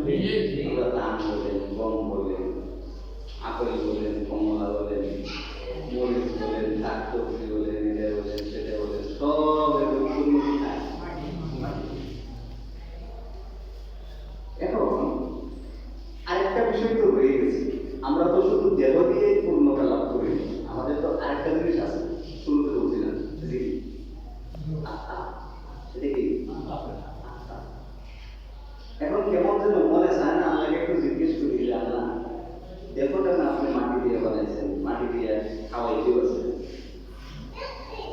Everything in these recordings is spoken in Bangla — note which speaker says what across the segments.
Speaker 1: আমরা ধান বলেন, গম বলেন, আপেল বলেন, কমলা বলেন, মরিচ বলেন, শাকসবজি বলেন, এটা বলেন, সেটা বলেন, সব এগুলো খায়। এখন আরেকটা বিষয় তো রয়ে গেছে, আমরা তো শুধু দেহ দিয়ে পূর্ণতা লাভ করি, আমাদের তো আরেকটা জিনিস আছে, শুরুতে বলছিলাম আত্মা। সেটা কি? এখন কেমন যেন মনে চায় না আল্লাহকে একটু জিজ্ঞেস করি যে আল্লাহ দেহটা না আপনি মাটি দিয়ে বানাইছেন, মাটি দিয়ে খাওয়াইতেও আছে,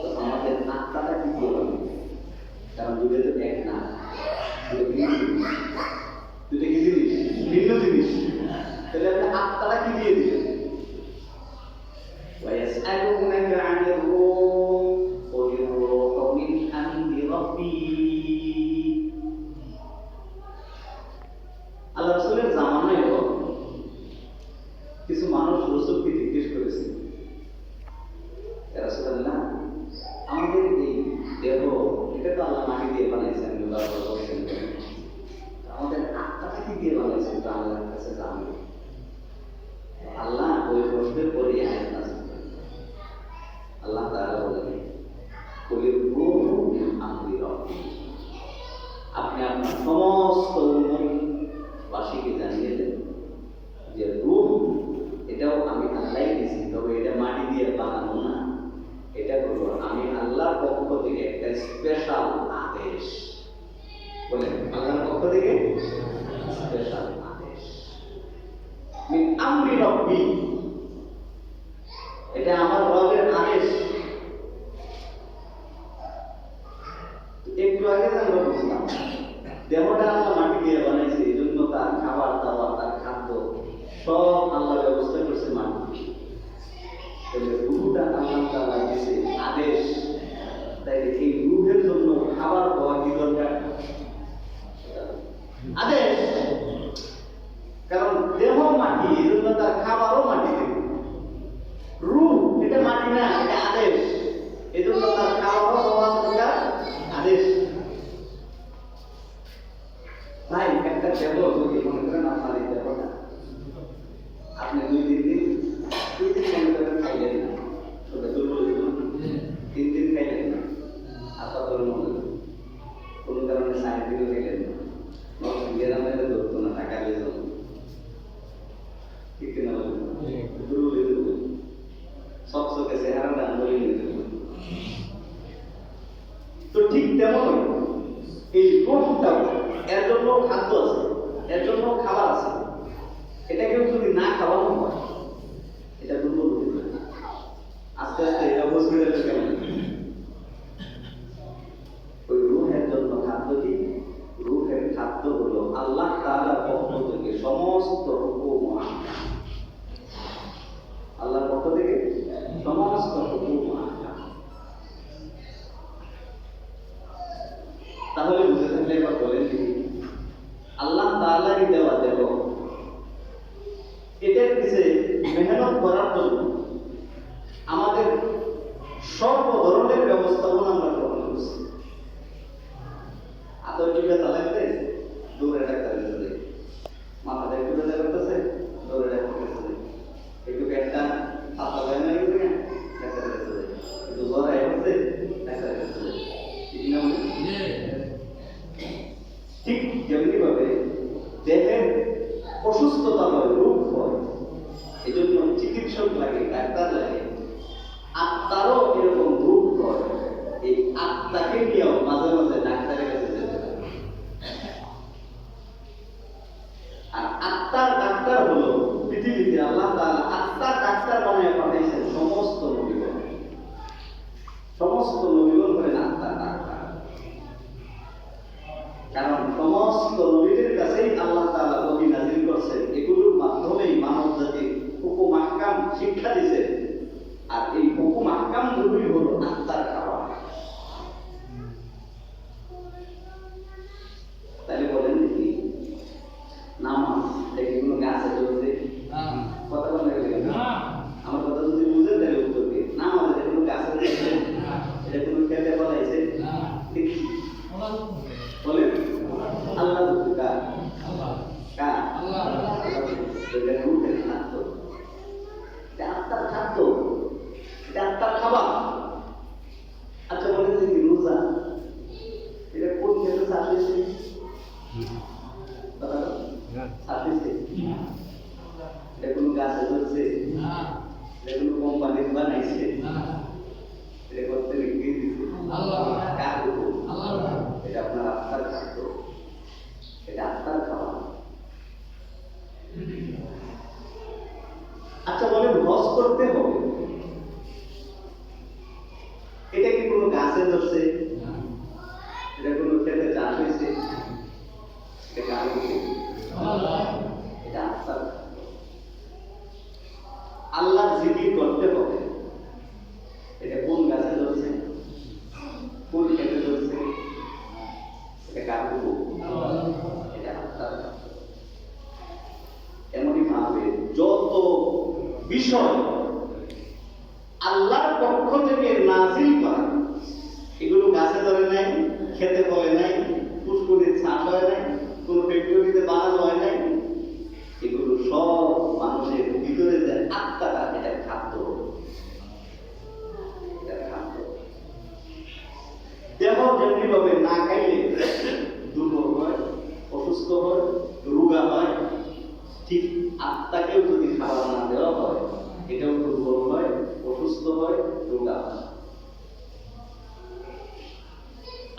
Speaker 1: তো আমাদের আত্মাটা কি দিয়ে বানাবে? কারণ দুটো তো এক না, দুটো কি জিনিস, ভিন্ন জিনিস। তাহলে আপনি আত্মাটা কি দিয়ে দিলেন? ويسألونك عن الروح قل الروح من أمر ربي। আল্লাহ রাসূলের জামানায় কিছু মানুষ রাসূলকে জিজ্ঞেস করেছে, ইয়া রাসূলুল্লাহ, আমাদের এই দেহ এটা তো আল্লাহ মাটি দিয়ে বানাইছেন, আমাদের আত্মাটা কি দিয়ে বানাইছেন তা আল্লাহর কাছে জানবে। আল্লাহ ওই প্রশ্নের পরে আয়াত আছে, আল্লাহ তাআলা বলেন কুলির রূহু মিন আমরি রাব্বি। আপনি আপনার সমস্ত উম্মতবাসীকে জানিয়ে দেন যে রূহ এটাও আমি আল্লাহই দিয়েছি, তবে এটা মাটি দিয়ে বানানো না, এটা হলো আমি আল্লাহর পক্ষ থেকে একটা স্পেশাল আদেশ। বলেন আল্লাহর পক্ষ থেকে স্পেশাল আদেশ, মিন আমরি রাব্বি, এটা আমার রবের আদেশ। একটু আগে আমরা বুঝলাম দেহটা আল্লাহ মাটি দিয়ে বানাইছে, এই জন্য তার খাবার দাবার, তার খাদ্য সব আল্লাহ ব্যবস্থা করছে মাটি। তাহলে রূহটা আল্লাহ তাআলা দিয়েছে আদেশ, তাই এই রূহের জন্য খাবার খাওয়া কি দরকার? আদেশ। কারণ দেহ মাটি, এই জন্য তার খাবারও মাটি থেকে। রূহ এটা মাটি না, এটা আদেশ, এই জন্য তার খাবারও খাওয়া দরকার, আদেশ। ভাই একটা দেহ যদি মনে করেন আপনার এই দেহটা আপনি দুই দিন মনে করেন খাইলেন না, ওটা দুর্বল 3 দিন খাইলেন না, হাসপাতালে মনে কোনো কারণে 4 দিনও খাইলেন না, গ্রামে ধরতো না, টাকা দিয়ে যাবো, ঠিক কিনা বলেন? দুর্বল হয়ে যাবো, সবচকে চেহারাটা বলে নিতে হবে। তো ঠিক তেমন এই রূহটাও এর জন্য খাদ্য আছে, এর জন্য খাবার আছে, এটাকেও যদি না খাওয়ানো হয় এটা দুর্বল হতে পারে। আস্তে আস্তে এটা হসপিটালে কেমন ওই রূহের জন্য খাদ্য কি? রূহের খাদ্য হলো আল্লাহ তাআলার পক্ষ থেকে সমস্ত হুকুম, আল্লাহর পক্ষ থেকে সমস্ত হুকুম। তাহলে বুঝে থাকলে এবার বলেন আল্লাহ তাআলারই দেওয়া দেব, এটার পিছে মেহনত করার জন্য আমাদের সর্ব ধরনের ব্যবস্থাপনা আমরা গ্রহণ করছি। আতর্কিকা চালাইতে দৌড়ে ডাক্তারের কাছে, মাথাটা একটু ব্যথা করতেছে দৌড়ে ডাক্তারের কাছে, একটু পেটটা পাতা হয় না একটু ডাক্তারের কাছে যায়, একটু জ্বর হচ্ছে ডাক্তারের কাছে যায়, ঠিক না? ঠিক যেমনি ভাবে দেহের অসুস্থতা হয়, রোগ হয়, এই জন্য চিকিৎসক লাগে, ডাক্তার লাগে, আত্মারও এরকম রোগ হয়, এই আত্মাকে নিয়েও মাঝে মাঝে ডাক্তারের কাছে যেতে হবে। আর আত্মার ডাক্তার হলো পৃথিবীতে আল্লাহ তাআলা আত্মার ডাক্তার বানায় পাঠাইছেন সমস্ত নবীগণ। সমস্ত নবীগণ হলেন আত্মার ডাক্তার, কারণ সমস্ত নবীদের কাছেই আল্লাহ তাআলা ওহী নাযিল করছেন, এগুলোর মাধ্যমেই মানব জাতির হুকুম আহকাম শিক্ষা দিয়েছেন। আর এই হুকুম আহকাম গুলোই হলো আত্মার খাবার। তাহলে বলেন দেখি নামাজ দেখি কোনো গাছে চলছে কথা বলে আমার কথা যদি বুঝেন তাহলে উত্তর দিন। নামাজ এটা কোনো গাছে চলছে, এটা কোনো খেতে বলাইছে, ঠিক বলেন? আল্লাহ কার এটা রুহের খাদ্য, এটা আত্মার খাদ্য, এটা আত্মার খাবার। আচ্ছা বলে যে রোজা এটা কোন ক্ষেত্রে চাপিয়েছে? চাপিয়েছে এটা কোনো গাছে ধরছে? এটা কোনো কোম্পানি বানাইছে? এটা করতে লিখে দিচ্ছে কার হুকুম? এটা আপনার আত্মার খাদ্য, এটা আত্মার খাবার। আচ্ছা বলেন হজ করতে হবে, এটা কি কোনো গাছে ধরছে? এটা কোনো ক্ষেত্রে চাষ হয়েছে? এটা কার হুকুম? এটা আত্মার খাদ্য। আল্লাহর জিকির করতে হবে, এটা কোন গাছে ধরছে? কোন ক্ষেত্রে ধরছে? এটা কার হুকুম? এটা আত্মার খাদ্য। এমনই ভাবে যত বিষয় আল্লাহর পক্ষ থেকে নাজিল করা, এগুলো গাছে ধরে নাই, খেতে বলে নাই, পুষ্করিতে ছাঁচ হয় নাই, কোনো ফ্যাক্টরিতে বানানো হয় নাই, এগুলো সব মানুষের ভিতরে যে আত্মাটা, এটা খাদ্য, এটা খাদ্য। দেহ যেমনি ভাবে না খাইলে দুর্বল হয়, অসুস্থ হয়, রোগা হয়, ঠিক আত্মাকেও যদি খাবার না দেওয়া হয়, এটাও দুর্বল হয়, অসুস্থ হয়, রোগা হয়।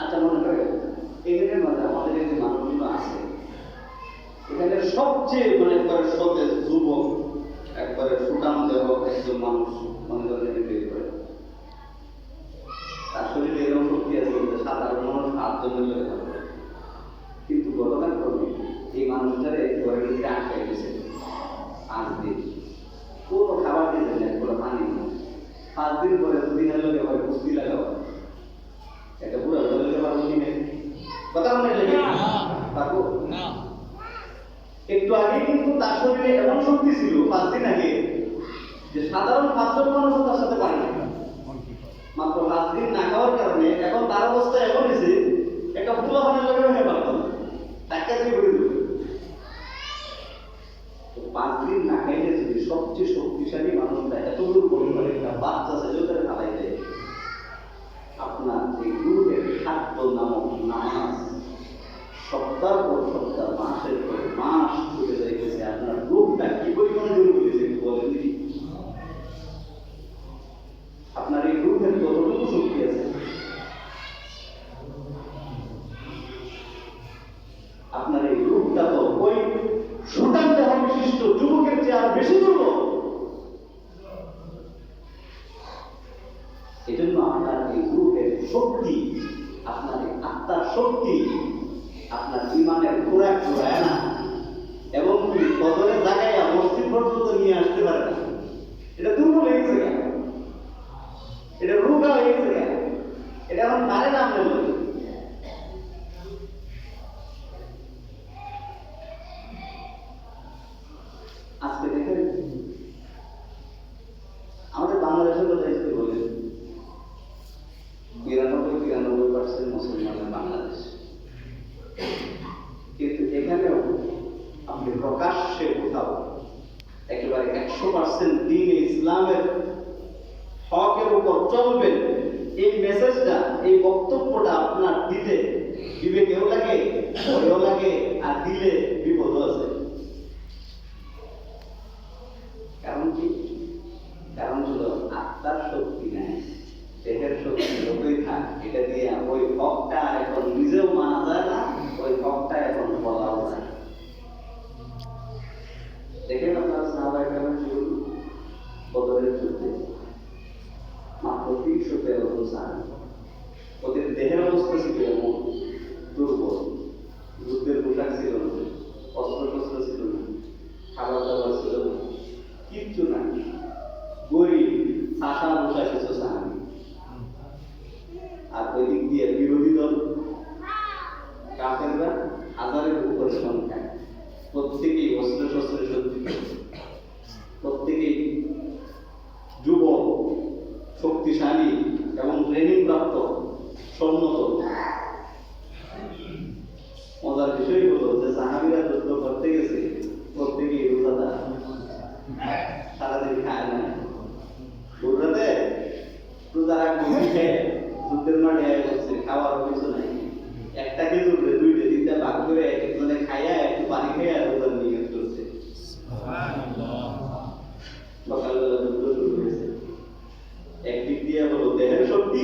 Speaker 1: আচ্ছা মনে করে এখানের মধ্যে আমাদের যে মানুষগুলো আছে, এখানে সবচেয়ে মানে একবারে সতেজ যুবক, একবারে সুঠাম দেহ একজন মানুষ মনে করেন বের করে, তার শরীরে এরকম শক্তি আছে বলতে সাধারণ মানুষ 5 জনের লোক হবে। কিন্তু গতকাল করবে এই মানুষটারে ঘরের ভিতরে আটকাই দিয়েছে 5 দিন, কোনো খাবার দিয়েছে না, কোনো পানি না। 5 দিন পরে 2 দিনের লোকে ঘরে কুস্তি লাগাও, এটা পুরো লোকে পারবো কি নেই? কথা মনে লেগে পারবো না। একটু আগে কিন্তু তার শরীরে এমন শক্তি ছিল 5 দিন আগে যে সাধারণ 5 জন মানুষ তার সাথে পারে না। মাত্র 5 দিন না খাওয়ার কারণে এখন তার অবস্থা এমন হয়েছে একটা পুরো হানের লোকে হয়ে পারতো না, তাকে দিয়ে বলে দেবে। 5 দিন না খাইলে যদি সবচেয়ে শক্তিশালী মানুষটা এতগুলো পরিমাণে একটা বাচ্চা ছেলে তারা খাওয়াই দেয়, আপনার এই রূহের খাদ্য নামক নামাজ সপ্তাহ পর সপ্তাহ, মাসের পর মাস চলে যাইতেছে, আপনার রূপটা কি পরিমাণে জোর করেছে একটু বলেন দেখি। আপনার এই রূহের কতটুকু শক্তি আছে? আপনার এই রূপটা তো ওই সুঠাম দেহ বিশিষ্ট যুবকের চেয়ে আর বেশি দুর্বল। এই জন্য আপনার এই রূহের শক্তি, আপনার এই আত্মার শক্তি আপনার ইমানের খোরাক জোড়ায় না, এবং বদলের জায়গায় মসজিদ পর্যন্ত নিয়ে আসতে পারে না। এটা দুর্বল হয়ে গেছে, এটা রোগা হয়ে গেছে, এটা এখন পারে না। আমরা বলি আজকে দেখেন আমাদের বাংলাদেশের কথা যদি বলেন 93% মুসলমানের বাংলাদেশ, কিন্তু এখানেও আপনি প্রকাশ্যে কোথাও একেবারে 100% দিন ইসলামের হকের উপর চলবেন, এই মেসেজটা, এই বক্তব্যটা আপনার দিতে বিবেকেও লাগে, ভয়ও লাগে, আর দিলে বিপদও আছে। কারণ কি? কারণ হলো আত্মার শক্তি নাই, দেহের শক্তি যতই থাক, এটা দিয়ে ওই হকটা এখন নিজেও মানা যায় না, ওই হকটা এখন বলাও যায়। দেখেন আপনার সাহাবায়ে কেরাম জীবন, বদরের যুদ্ধে মাত্র 313 জন সাহাবী, ওদের দেহের অবস্থা ছিল এমন দুর্বল, যুদ্ধের পোশাক ছিল না, অস্ত্র শস্ত্র ছিল না, খাবার দাবার ছিল না, কিচ্ছু নাই, গরিব চাষা বসা কিছু সাহাবী। আর ওই দিক দিয়ে বিরোধী দল কাফেররা 1000-এর উপরে সংখ্যা, প্রত্যেকেই অস্ত্র শস্ত্রে সজ্জিত, প্রত্যেকেই যুবক, শক্তিশালী এবং ট্রেনিং প্রাপ্ত, সন্ন্যত। মজার বিষয় হলো যে সাহাবীরা যুদ্ধ করতে গেছে, প্রত্যেকে রোজাদার, সারাদিন খায় না, রোজাতে রোজা রাখবে, দুধের মাঠে করছে, খাওয়ার কিছু নাই, একটা খেজুর দুইটা তিনটা ভাগ করে একজনে খাইয়া একটু পানি খেয়ে রোজার নিয়ে চলছে। সকালবেলা দুধ শুরু হয়েছে, একদিক দিয়ে হলো দেহের শক্তি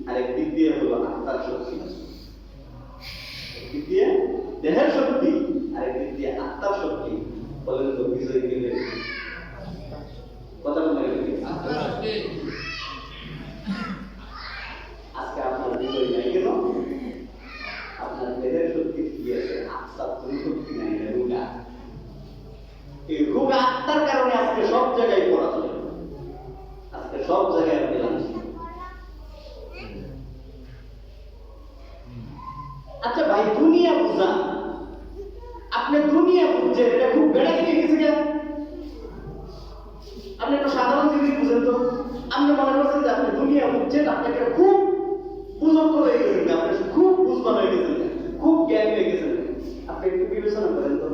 Speaker 1: আর একদিক দিয়ে হলো আত্মার শক্তি। একদিক দিয়ে দেহের শক্তি আর একদিক দিয়ে আত্মার শক্তি। বলেন তো বিজয় গেলে কথা বলে আজকে আপনার বিজয় নাই কেন? আপনার দেহের শক্তি ঠিক আছে, আত্মার কোন শক্তি নাই, রোগা। এই রোগা আত্মার কারণে আজকে সব জায়গায় পড়াশোনা, আজকে সব জায়গায় পেলাম। আচ্ছা ভাই, দুনিয়া বুঝা, আপনি দুনিয়া বুঝছেন, এটা খুব বেড়া দিকে গেছে কেন? আপনি একটা সাধারণ জিনিস বুঝেন তো, আপনি মনে করছেন যে আপনি দুনিয়া বুঝছেন, আপনাকে খুব বুঝক্য হয়ে গেছেন, আপনি খুব বুঝবান হয়ে গেছেন, খুব জ্ঞান হয়ে গেছেন। আপনি একটু বিবেচনা করেন তো,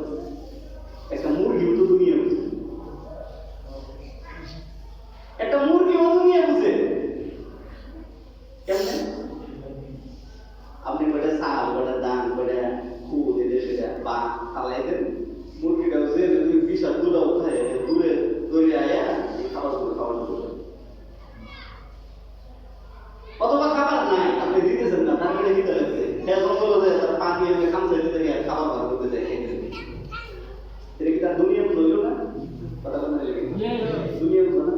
Speaker 1: একটা মুরগিও তো দুনিয়া বুঝে, একটা মুরগিও দুনিয়া বুঝে কেমনে? আপনি কটা চাল, কটা দান, কটা খুদ এদের সেটা বা ফালাই দেন, মুরগিটা বুঝে তুমি বিশাল দূরে উঠায় দূরে দৌড়ে আয়া খাবার করে খাওয়া শুরু করে। অথবা খাবার নাই, আপনি দিতেছেন না, তার মানে দিতে লাগছে, চলে যায়, তার পা দিয়ে খামসাই দিতে গিয়ে খাবার বার করতে যায়, এটা কি তার দুনিয়া বুঝল না? কথা বলতে দুনিয়া বুঝো না,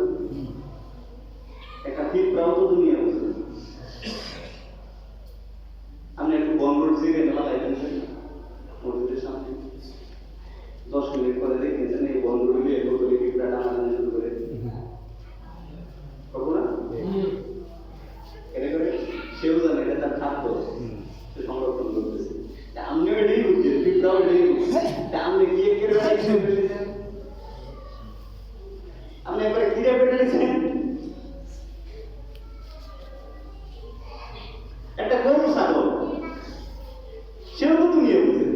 Speaker 1: একটা পিঁপড়াও তো দুনিয়া বুঝে। আপনি একটু বন্ধুর সিরে নেওয়া লাইতেছেন মসজিদের সামনে, 10 মিনিট পরে দেখেছেন এই বন্ধুগুলি একটু করে পিঁপড়া টানাটানি শুরু করে, কখনো না এটা করে সেও জানে এটা তার খাদ্য, সে সংরক্ষণ করতেছে। আপনিও এটাই বুঝছেন, পিঁপড়াও এটাই বুঝছেন, আপনি গিয়ে কেড়ে ফেলেছেন, আপনি একবারে কিনে ফেলেছেন। একটা গরু ছাগল, সেও তো দুনিয়া বুঝে।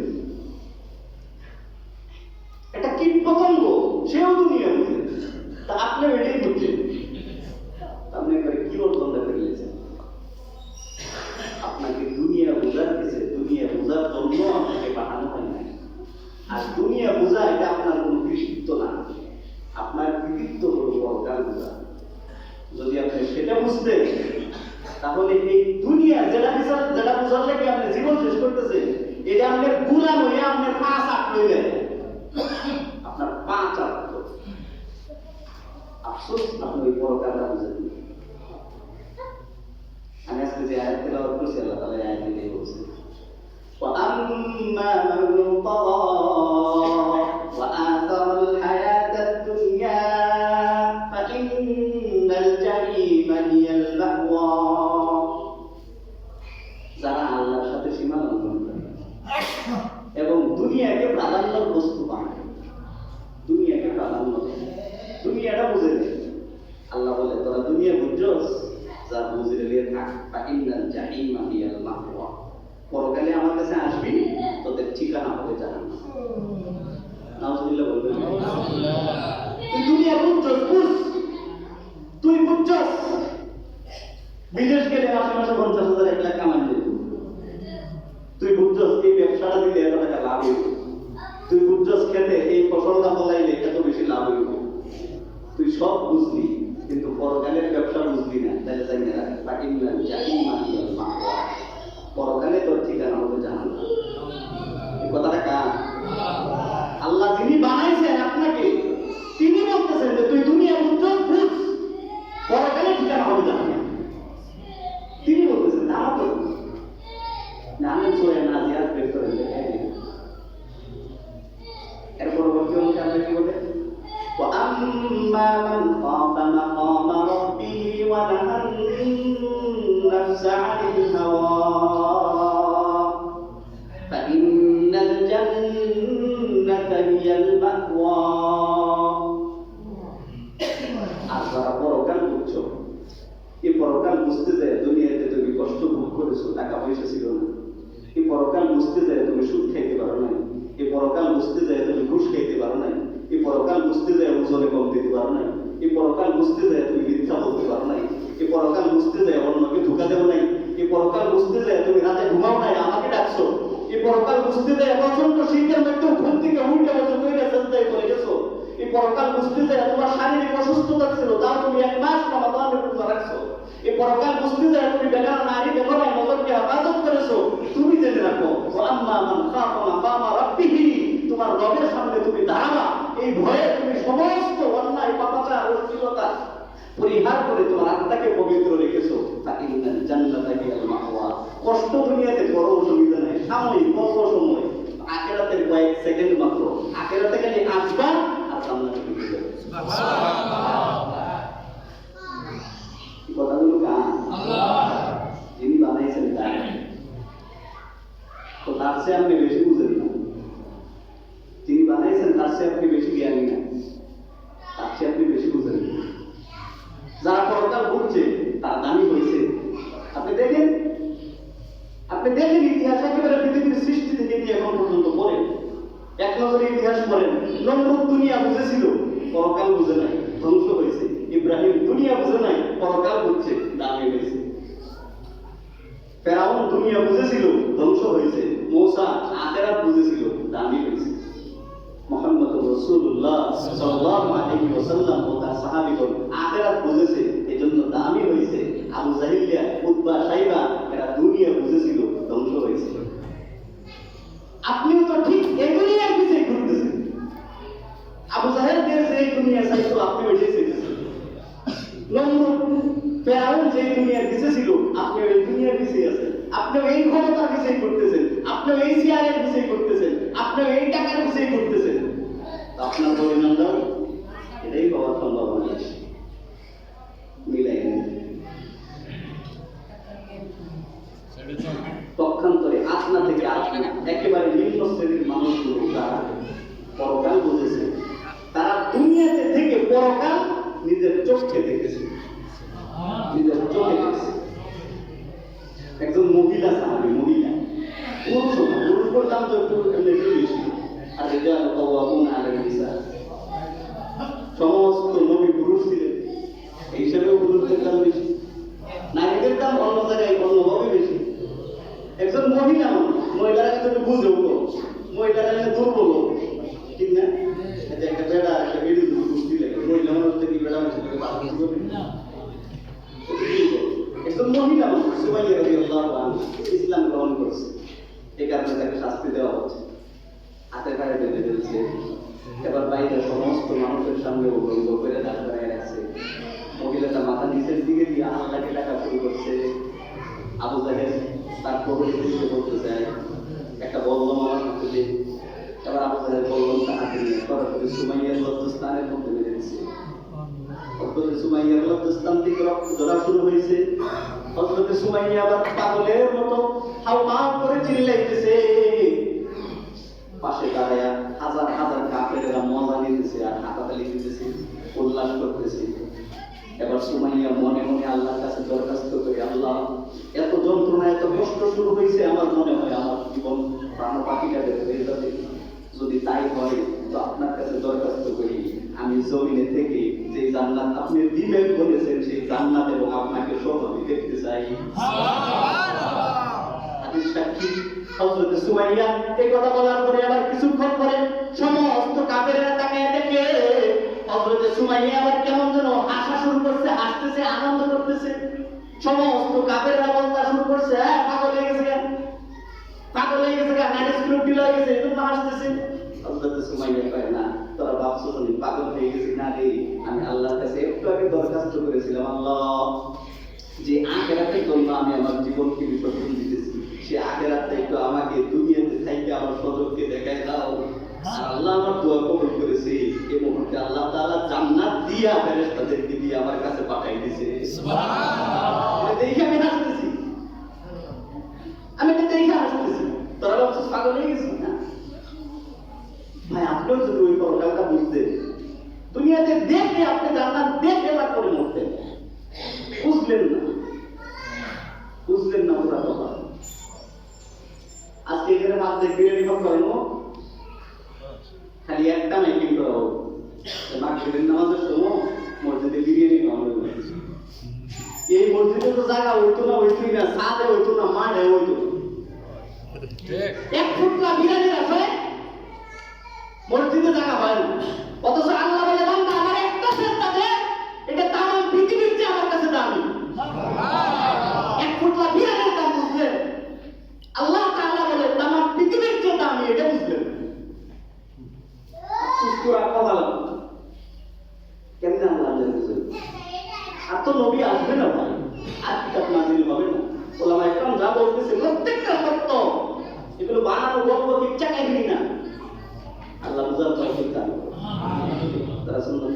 Speaker 1: একটা কীট পতঙ্গ, সেও দুনিয়া বুঝে। তা আপনি এটাই বুঝছেন, আপনি একবারে কি অর্জনটা ফেলেছেন? আপনাকে দুনিয়া বোঝার কিছু, দুনিয়া বোঝার জন্য আপনাকে পাঠানো হয় না। আর দুনিয়া বোঝা এটা আপনার কোনো কৃতিত্ব না, আপনার কৃতিত্ব হলো পরকাল বোঝা। যদি আপনি সেটা বুঝতেন, তাহলে এই দুনিয়া যেটা বোঝার লাগে আপনি জীবন শেষ করতেছেন, এটা আপনার গুলাম হয়ে আপনার পা চাপ হয়ে যায়, আপনার পা চাপ। আফসোস আপনি ওই পরকালটা বুঝেন। আমি আজকে যে আয়াত তেলাওয়াত করছি, আল্লাহ তাআলা এই আয়াতে দিয়ে বলছেন, وَأَمَّا مَنْ طَغَى وَآثَرَ الْحَيَاةَ الدُّنْيَا فَإِنَّ الْجَحِيمَ هِيَ الْمَأْوَى। যারা আল্লাহর সাথে সীমা লঙ্ঘন করে এবং দুনিয়াকে প্রাধান্যের বস্তু বানায়, দুনিয়াকে প্রাধান্য দেয়, দুনিয়াটা বুঝে নেয়। আল্লাহ বলে, তোরা দুনিয়া বুঝছস, যা বুঝে নিয়ে থাক, ফাইনাল জাহিমা হিয়াল মাওয়া। পরকালে আমার কাছে আসবি, তোদের ঠিকানা হবে জাহান্নাম। নাউজুবিল্লাহ বলবেন। তুই দুনিয়া বুঝছস, বুঝ, তুই বুঝছস বিদেশ গেলে মাসে মাসে 50,000 1 লাখ কামাই দিবি, তুই বুঝছস এই ব্যবসাটা দিলে এত টাকা লাভ হইব, তুই বুঝছস খেতে এই ফসলটা ফলাইলে এত বেশি লাভ হইব, তুই সব বুঝলি, কিন্তু পরকালের ব্যবসা বুঝলি না। তাহলে জানি না ফাইনাল জাহিমা হিয়াল মাওয়া, পরকালে তোর ঠিকানা হবে জাহান্নাম। এই কথাটা কার? আল্লাহ যিনি বানাইছেন আপনাকে, তিনি বলতেছেন যে তুই দুনিয়া বুঝছস, বুঝ, পরকালে ঠিকানা হবে জাহান্নাম। তিনি বলতেছেন, না তো নামে সূরা নাজিয়াত বের করে দেখাই দিন। এর পরবর্তী অংশে আমরা কি বলে, وَأَمَّا مَنْ خَافَ مَقَامَ رَبِّهِ وَنَهَى النَّفْسَ عَنِ الْهَوَى فَإِنَّ الْجَنَّةَ هِيَ الْمَأْوَى। আর যারা পরকাল বুঝছো, এই পরকাল বুঝতে যায় দুনিয়াতে তুমি কষ্ট ভোগ করেছো, টাকা পয়সা ছিল না, এই পরকাল বুঝতে যায় তুমি সুদ খাইতে পারো নাই, এই পরকাল বুঝতে যায় তুমি ঘুষ খাইতে পারো নাই, পারো নাই, এই পরকাল বুঝতে যায় তুমি মিথ্যা বলতে পারো নাই, এই পরকাল বুঝতে যায় অন্যকে ধোঁকা দেও নাই, এই পরকাল বুঝতে যায় তুমি রাতে ঘুমাও নাই আমাকে ডাকছো, এই পরকাল বুঝতে যায় প্রচন্ড শীতের মধ্যে ঘুম থেকে উঠে বসে তৈরি চিন্তায় করে গেছো, এই পরকাল বুঝতে যায় তোমার শারীরিক অসুস্থতা ছিল তাও তুমি 1 মাস রমাদানের রোজা রাখছো, এই পরকাল বুঝতে যায় তুমি বেগানা নারী দেখো নাই নজরকে হেফাজত করেছো, তুমি জেনে রাখো আম্মা মান খাফা মাকামা রাব্বিহি, তোমার রবের সামনে তুমি দাঁড়াবা, এই ভয়ে তুমি সমস্ত অন্যায় পাপাচার অশ্লীলতা পরিহার করে তোমার আত্মাকে পবিত্র রেখেছো, ফাইনাল জান্নাতা হিয়াল মাওয়া। কষ্ট দুনিয়াতে বড় অসুবিধা নাই, সাময়িক অল্প সময়, আখিরাতের কয়েক সেকেন্ড মাত্র, আখিরাতে খালি আসবা আর জান্নাতে ঢুকে যাবে। কথাগুলো কার? যিনি বানাইছেন তার, তো তার চেয়ে আপনি বেশি বুঝেন না, যিনি বানাইছেন তার চেয়ে আপনি বেশি জ্ঞানী না, তার চেয়ে আপনি বেশি বুঝেন না। যারা পরকাল বুঝছে তার দামি হয়েছে। আপনি দেখেন ইতিহাস একেবারে পৃথিবীর সৃষ্টি থেকে নিয়ে এখন পর্যন্ত পড়েন, এক নজরে ইতিহাস পড়েন। নমরুদ দুনিয়া বুঝেছিল, পরকাল বুঝে নাই, ধ্বংস হয়েছে। ইব্রাহিম দুনিয়া বুঝে নাই, পরকাল বুঝছে, দামি হয়েছে। ফেরাউন দুনিয়া বুঝেছিল, ধ্বংস হয়েছে। মূসা আখিরাত বুঝেছিল, দামি হয়েছে। মুহাম্মদ রাসূলুল্লাহ সাল্লাল্লাহু আলাইহি ওয়াসাল্লাম ও তার সাহাবীগণ আখিরাত বুঝেছে, এজন্য দামি হয়েছে। আবু জাহিলিয়া, উতবা, সাইবা এরা দুনিয়া বুঝেছিল, ধ্বংস হয়েছে। আপনিও তো ঠিক এই দুনিয়ার পিছে ঘুরতেছেন। আবু জাহেল যে দুনিয়া চাইতো আপনি ওইটাই চাইতেছেন। নমরুদ, ফেরাউন যে দুনিয়ার পিছে ছিল আপনি ওই দুনিয়ার পিছে আছেন। আপনি এই ক্ষমতার পিছে করতেছেন, আপনি এই চেয়ারের পিছে করতেছেন, আপনি এই টাকার পিছে করতেছেন। আপনার পরিণাম দাও, এটাই হওয়ার সম্ভাবনা আছে। মিলাই পক্ষান্তরে আপনা থেকে আপনি একেবারে নিম্ন শ্রেণীর মানুষগুলো যারা পরকাল বুঝেছে, তারা দুনিয়াতে থেকে পরকাল নিজের চোখে দেখেছে, নিজের চোখে দেখেছে। একজন মহিলা সাহাবী, মহিলা, পুরুষ না, পুরুষ বলতাম তো একটু বেশি, আর রিজাল কাওয়ামুনা আলাল নিসা, সমস্ত নবী পুরুষ ছিলেন, এই হিসাবেও পুরুষদের দাম বেশি, নারীদের দাম অন্য জায়গায় অন্যভাবে বেশি। একজন মহিলা, মহিলারা কিন্তু বুঝেও, মহিলারা দুর্বল, ঠিক না? একটা বেড়া, একটা বেড়ি বুঝতে লাগে, মহিলা মানুষ থেকে বেড়া একজন মহিলা সুমাইয়া রাদিয়াল্লাহু আনহা ইসলাম গ্রহণ করেছে, এই কারণে তাকে শাস্তি দেওয়া হচ্ছে, হাতের গায়ে বেঁধে ফেলছে। এবার বাইরে সমস্ত মানুষের সামনে উলঙ্গ করে দাঁড় করায় রাখছে। মহিলাটা মাথা নিচের দিকে দিয়ে আল্লাহকে ডাকা শুরু করছে। আবু জাহেল তার প্রভুকে বলতে চায়, একটা বল্লম আমার হাতে দিয়ে। এবার আবু জাহেল বল্লমটা হাতে নিয়ে সরাসরি সুমাইয়ার লজ্জাস্থানের মধ্যে মেরে দিচ্ছে। হযরত সুমাইয়ার লজ্জাস্থান থেকে রক্ত ঝরা শুরু হয়েছে। হযরত সুমাইয়া আবার পাগলের মতো হাউমাউ করে চিল্লাইতেছে। পাশে দাঁড়ায়া হাজার হাজার কাফেরেরা মজা নিতেছে আর হাতাতালি দিতেছে, উল্লাস করতেছে। এবার সুমাইয়া মনে মনে আল্লাহর কাছে দরখাস্ত করে, আল্লাহ, এত যন্ত্রণা, এত কষ্ট শুরু হয়েছে, আমার মনে হয় আমার জীবন প্রাণ পাখিটা হয়ে যাবে। যদি তাই হয় তো আপনার কাছে দরখাস্ত করি, আমি জমিনে থেকে যে জান্নাত আপনি দিবেন বলেছেন সেই জান্নাত এবং আপনাকে সহ দেখতে চাই। হাদিস সাক্ষী হযরত সুমাইয়া এই কথা বলার পরে আবার কিছুক্ষণ পরে সমস্ত কাফেররা তাকায় দেখে হযরত সুমাইয়া আবার কেমন যেন হাসা শুরু করছে, হাসতেছে, আনন্দ করতেছে। সমস্ত কাফেররা বলতে শুরু করছে, পাগল হয়ে গেছে, পাগল হয়ে গেছে, নাইট স্কুল ঢিল হয়ে গেছে, এজন্য হাসতেছে। হযরত সুমাইয়া কয়, না, তোরা ভাবছো আমি পাগল হয়ে গেছি না রে, আমি আল্লাহর কাছে একটু আগে দরখাস্ত করেছিলাম, আল্লাহ, যে আখিরাতের জন্য আমি আমার জীবনকে বিসর্জন দিতেছি, সে আখিরাতটা একটু আমাকে দুনিয়াতে থাইকে আমার সজগকে দেখায় দাও। আর আল্লাহ আমার দোয়া কবুল করেছে। এই মুহূর্তে আল্লাহ তাআলা জান্নাত দিয়া ফেরেশতাদেরকে দিয়ে আমার কাছে পাঠাই দিয়েছে। সুবহানাল্লাহ। দেখি আমি হাসতেছি, আমি এটা দেখে হাসতেছি। তোরা ভাবছো পাগল হয়ে গেছিস না? ভাই, আপনিও যদি ওই পরকালটা বুঝতেন, দুনিয়াতে দেখে আপনি জান্নাত দেখে তারপরে মরতেন। বুঝলেন না ওরা কথা। আজকে এখানে মাছ দেখে রিপোর্ট করেন, খালি একটা মাইকিং করা হোক, মাগরিবের নামাজের সময় তো জায়গা হইতো না, হইতোই না, ছাদে হইতো না, মাঠে হইতো। 1 ফুটলা বিরানের আছে মসজিদে জায়গা হয় না। অথচ আল্লাহ বলে বান্দা আমার একটা সেজদা দে, এটা তামাম পৃথিবীর চেয়ে আমার কাছে দামি। 1 ফুটলা বিরানের দাম বুঝলেন? আল্লাহ তাআলা বলে তামাম পৃথিবীর চেয়ে দামি, এটা বুঝলেন? সুস্থ রাখা ভালো। কেমনে আল্লাহ বুঝলেন? আর তো নবী আসবে না ভাই, আর কিতাব নাজিল হবে না। ওলামা ইকরাম যা বলতেছে প্রত্যেকটা সত্য, এগুলো বানানো গল্প কিচ্ছা কাহিনী না। আল্লাহ বুঝার তৌফিক দান করুন। তারা সুন্নাত